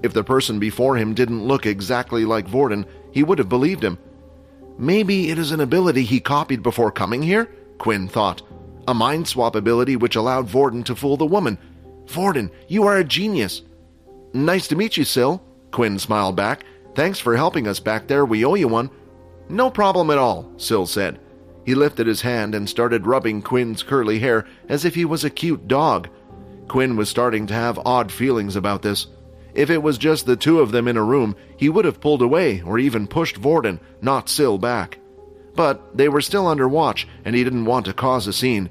If the person before him didn't look exactly like Vorden, he would have believed him. Maybe it is an ability he copied before coming here, Quinn thought. A mind swap ability which allowed Vorden to fool the woman. Vorden, you are a genius. Nice to meet you, Syl, Quinn smiled back. Thanks for helping us back there, we owe you one. No problem at all, Syl said. He lifted his hand and started rubbing Quinn's curly hair as if he was a cute dog. Quinn was starting to have odd feelings about this. If it was just the two of them in a room, he would have pulled away or even pushed Vorden, not Syl, back. But they were still under watch, and he didn't want to cause a scene.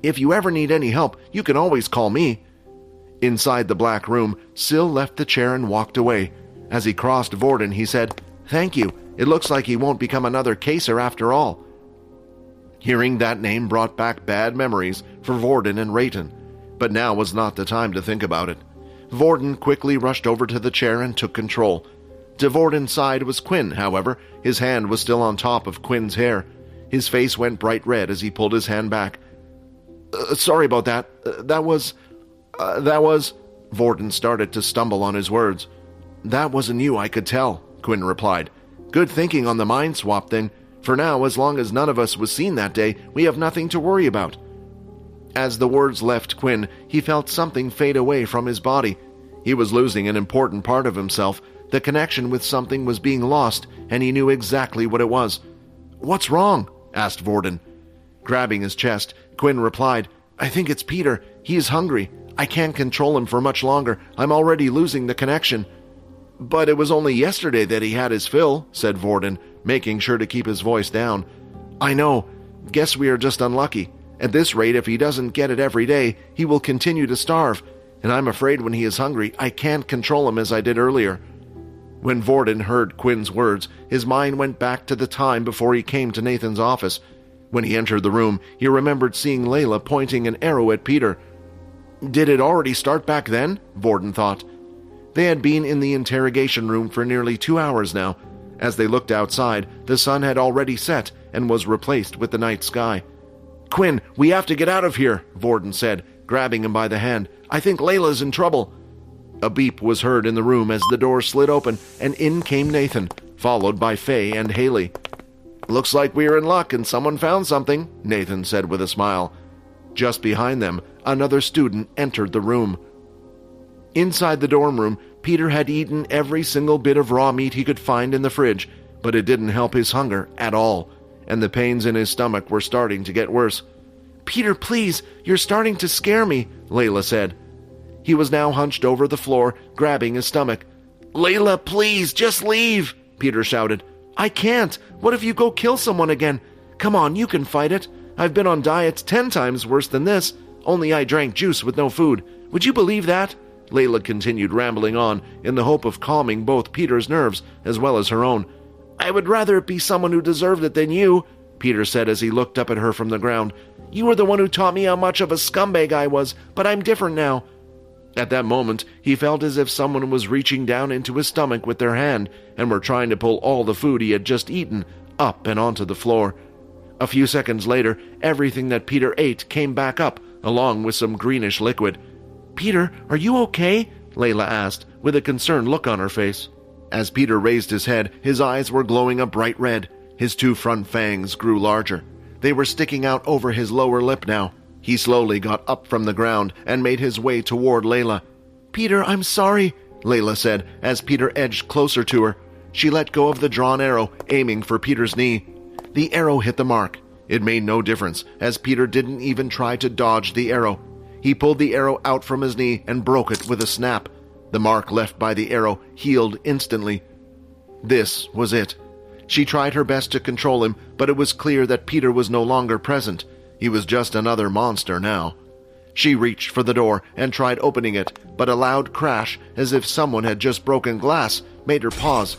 If you ever need any help, you can always call me. Inside the black room, Syl left the chair and walked away. As he crossed Vorden, he said, "Thank you. It looks like he won't become another caser after all." Hearing that name brought back bad memories for Vorden and Rayton, but now was not the time to think about it. Vorden quickly rushed over to the chair and took control. To Vorden's side was Quinn, however. His hand was still on top of Quinn's hair. His face went bright red as he pulled his hand back. Sorry about that. That was... Vorden started to stumble on his words. That wasn't you, I could tell, Quinn replied. Good thinking on the mind swap thing. For now, as long as none of us was seen that day, we have nothing to worry about. As the words left Quinn, he felt something fade away from his body. He was losing an important part of himself. The connection with something was being lost, and he knew exactly what it was. What's wrong? Asked Vorden. Grabbing his chest, Quinn replied, I think it's Peter. He is hungry. I can't control him for much longer. I'm already losing the connection. But it was only yesterday that he had his fill, said Vorden, making sure to keep his voice down. I know. Guess we are just unlucky. At this rate, if he doesn't get it every day, he will continue to starve. And I'm afraid when he is hungry, I can't control him as I did earlier. When Vorden heard Quinn's words, his mind went back to the time before he came to Nathan's office. When he entered the room, he remembered seeing Layla pointing an arrow at Peter. Did it already start back then? Vorden thought. They had been in the interrogation room for nearly 2 hours now. As they looked outside, the sun had already set and was replaced with the night sky. Quinn, we have to get out of here, Vorden said, grabbing him by the hand. I think Layla's in trouble. A beep was heard in the room as the door slid open, and in came Nathan, followed by Faye and Haley. Looks like we're in luck and someone found something, Nathan said with a smile. Just behind them, another student entered the room. Inside the dorm room, Peter had eaten every single bit of raw meat he could find in the fridge, but it didn't help his hunger at all, and the pains in his stomach were starting to get worse. Peter, please, you're starting to scare me, Layla said. He was now hunched over the floor, grabbing his stomach. Layla, please, just leave, Peter shouted. I can't. What if you go kill someone again? Come on, you can fight it. I've been on diets 10 times worse than this, only I drank juice with no food. Would you believe that? Layla continued rambling on in the hope of calming both Peter's nerves as well as her own. I would rather it be someone who deserved it than you, Peter said as he looked up at her from the ground. You were the one who taught me how much of a scumbag I was, but I'm different now. At that moment, he felt as if someone was reaching down into his stomach with their hand and were trying to pull all the food he had just eaten up and onto the floor. A few seconds later, everything that Peter ate came back up, along with some greenish liquid. Peter, are you okay? Layla asked, with a concerned look on her face. As Peter raised his head, his eyes were glowing a bright red. His 2 front fangs grew larger. They were sticking out over his lower lip now. He slowly got up from the ground and made his way toward Layla. Peter, I'm sorry, Layla said as Peter edged closer to her. She let go of the drawn arrow, aiming for Peter's knee. The arrow hit the mark. It made no difference, as Peter didn't even try to dodge the arrow. He pulled the arrow out from his knee and broke it with a snap. The mark left by the arrow healed instantly. This was it. She tried her best to control him, but it was clear that Peter was no longer present. He was just another monster now. She reached for the door and tried opening it, but a loud crash, as if someone had just broken glass, made her pause.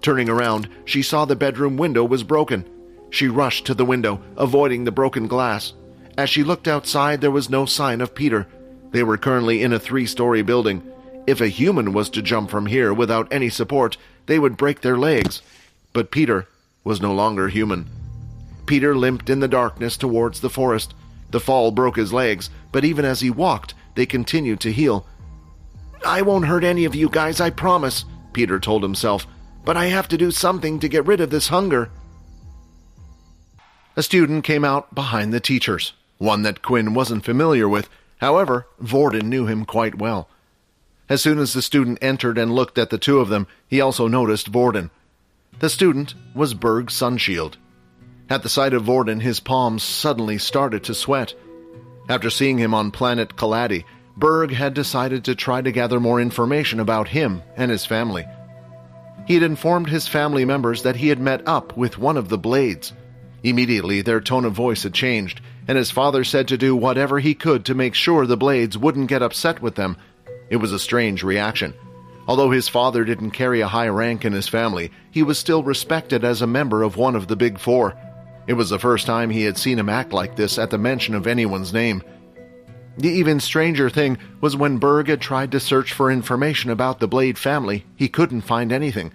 Turning around, she saw the bedroom window was broken. She rushed to the window, avoiding the broken glass. As she looked outside, there was no sign of Peter. They were currently in a 3-story building. If a human was to jump from here without any support, they would break their legs. But Peter was no longer human. Peter limped in the darkness towards the forest. The fall broke his legs, but even as he walked, they continued to heal. I won't hurt any of you guys, I promise, Peter told himself. But I have to do something to get rid of this hunger. A student came out behind the teachers, one that Quinn wasn't familiar with. However, Vorden knew him quite well. As soon as the student entered and looked at the two of them, he also noticed Vorden. The student was Berg Sunshield. At the sight of Vorden, his palms suddenly started to sweat. After seeing him on planet Kaladi, Berg had decided to try to gather more information about him and his family. He had informed his family members that he had met up with one of the Blades. Immediately, their tone of voice had changed, and his father said to do whatever he could to make sure the Blades wouldn't get upset with them. It was a strange reaction. Although his father didn't carry a high rank in his family, he was still respected as a member of one of the Big Four. It was the first time he had seen him act like this at the mention of anyone's name. The even stranger thing was when Berg had tried to search for information about the Blade family, he couldn't find anything.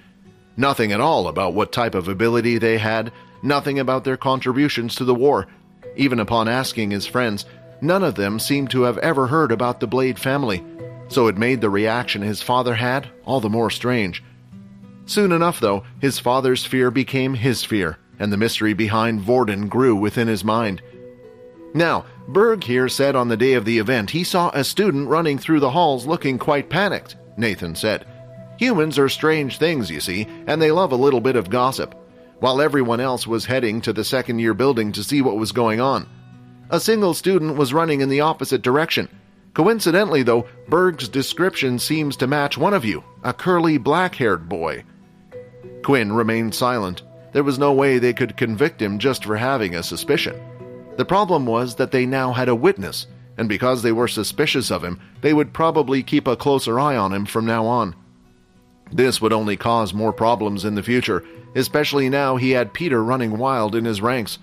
Nothing at all about what type of ability they had, nothing about their contributions to the war. Even upon asking his friends, none of them seemed to have ever heard about the Blade family, so it made the reaction his father had all the more strange. Soon enough, though, his father's fear became his fear, and the mystery behind Vorden grew within his mind. Now, Berg here said on the day of the event he saw a student running through the halls looking quite panicked, Nathan said. Humans are strange things, you see, and they love a little bit of gossip. While everyone else was heading to the second-year building to see what was going on, a single student was running in the opposite direction. Coincidentally, though, Berg's description seems to match one of you, a curly, black-haired boy. Quinn remained silent. There was no way they could convict him just for having a suspicion. The problem was that they now had a witness, and because they were suspicious of him, they would probably keep a closer eye on him from now on. This would only cause more problems in the future, especially now he had Peter running wild in his ranks.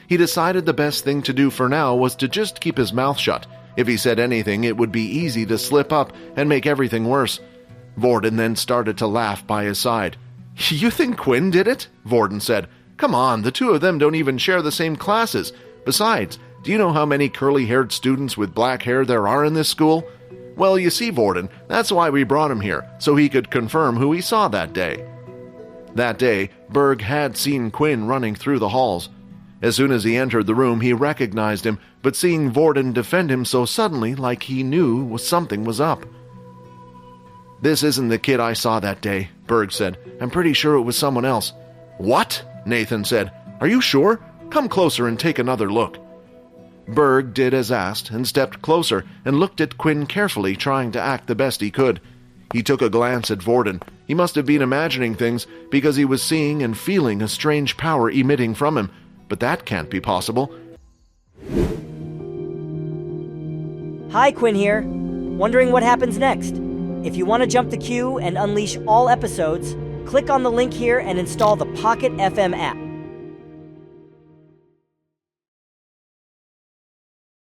He decided the best thing to do for now was to just keep his mouth shut. If he said anything, it would be easy to slip up and make everything worse. Vorden then started to laugh by his side. You think Quinn did it? Vorden said. Come on, the two of them don't even share the same classes. Besides, do you know how many curly-haired students with black hair there are in this school? Well, you see, Vorden, that's why we brought him here, so he could confirm who he saw that day. That day, Berg had seen Quinn running through the halls. As soon as he entered the room, he recognized him, but seeing Vorden defend him so suddenly, like he knew something was up. This isn't the kid I saw that day, Berg said. I'm pretty sure it was someone else. What? Nathan said. Are you sure? Come closer and take another look. Berg did as asked and stepped closer and looked at Quinn carefully, trying to act the best he could. He took a glance at Vorden. He must have been imagining things because he was seeing and feeling a strange power emitting from him, but that can't be possible. Hi, Quinn here. Wondering what happens next? If you want to jump the queue and unleash all episodes, click on the link here and install the Pocket FM app.